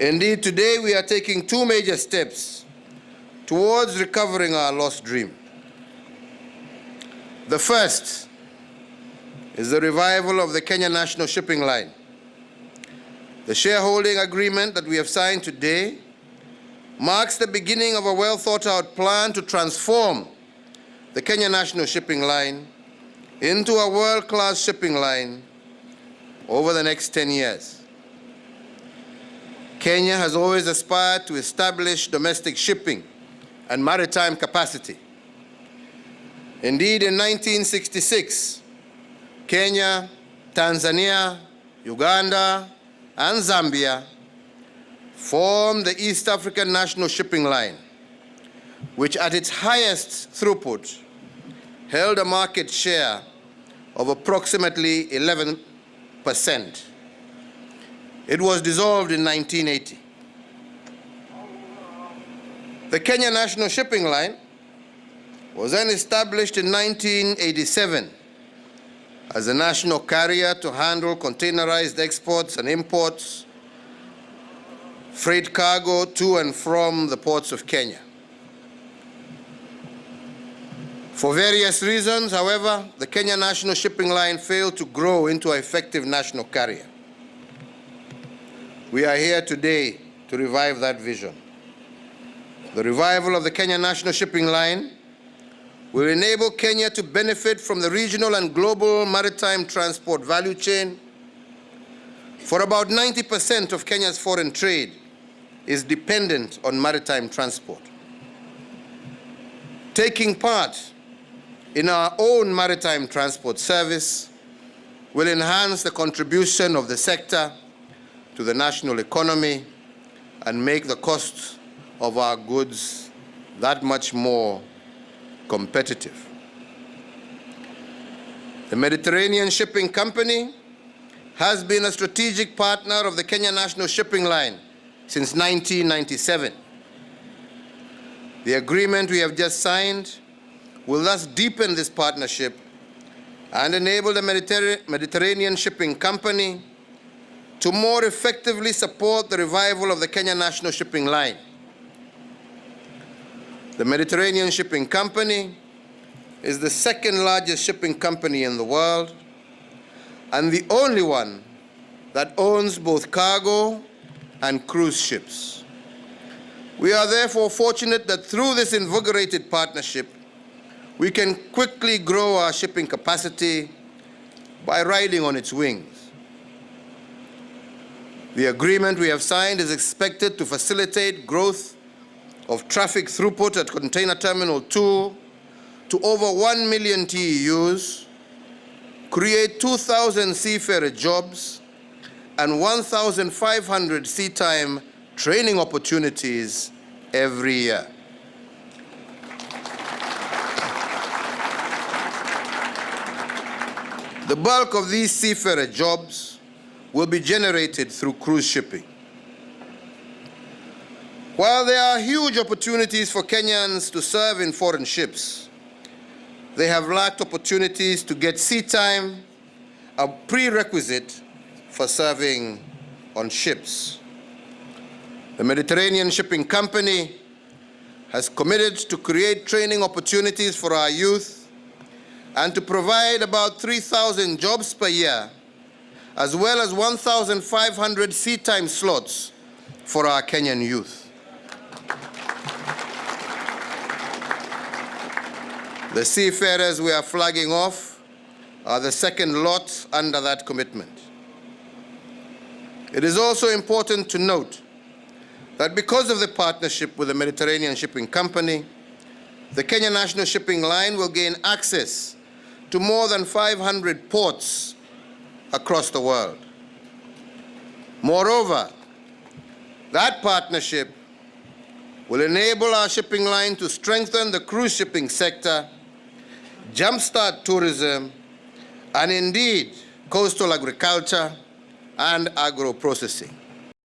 Indeed, today we are taking two major steps towards recovering our lost dream. The first is the revival of the Kenya National Shipping Line. The shareholding agreement that we have signed today marks the beginning of a well-thought-out plan to transform the Kenya National Shipping Line into a world-class shipping line over the next 10 years. Kenya has always aspired to establish domestic shipping and maritime capacity. Indeed, in 1966, Kenya, Tanzania, Uganda, and Zambia formed the East African National Shipping Line, which at its highest throughput held a market share of approximately 11%. It was dissolved in 1980. The Kenya National Shipping Line was then established in 1987 as a national carrier to handle containerized exports and imports, freight cargo to and from the ports of Kenya. For various reasons, however, the Kenya National Shipping Line failed to grow into an effective national carrier. We are here today to revive that vision. The revival of the Kenya National Shipping Line will enable Kenya to benefit from the regional and global maritime transport value chain. For about 90% of Kenya's foreign trade is dependent on maritime transport. Taking part in our own maritime transport service will enhance the contribution of the sector to the national economy and make the cost of our goods that much more competitive. The Mediterranean Shipping Company has been a strategic partner of the Kenya National Shipping Line since 1997. The agreement we have just signed will thus deepen this partnership and enable the Mediterranean Shipping Company to more effectively support the revival of the Kenya National Shipping Line. The Mediterranean Shipping Company is the second largest shipping company in the world and the only one that owns both cargo and cruise ships. We are therefore fortunate that through this invigorated partnership, we can quickly grow our shipping capacity by riding on its wings. The agreement we have signed is expected to facilitate growth of traffic throughput at Container Terminal 2 to over 1 million TEUs, create 2,000 seafarer jobs, and 1,500 sea-time training opportunities every year. The bulk of these seafarer jobs will be generated through cruise shipping. While there are huge opportunities for Kenyans to serve in foreign ships, they have lacked opportunities to get sea time, a prerequisite for serving on ships. The Mediterranean Shipping Company has committed to create training opportunities for our youth and to provide about 3,000 jobs per year, as well as 1,500 sea-time slots for our Kenyan youth. The seafarers we are flagging off are the second lot under that commitment. It is also important to note that because of the partnership with the Mediterranean Shipping Company, the Kenya National Shipping Line will gain access to more than 500 ports across the world. Moreover, that partnership will enable our shipping line to strengthen the cruise shipping sector, jumpstart tourism, and indeed coastal agriculture and agro-processing.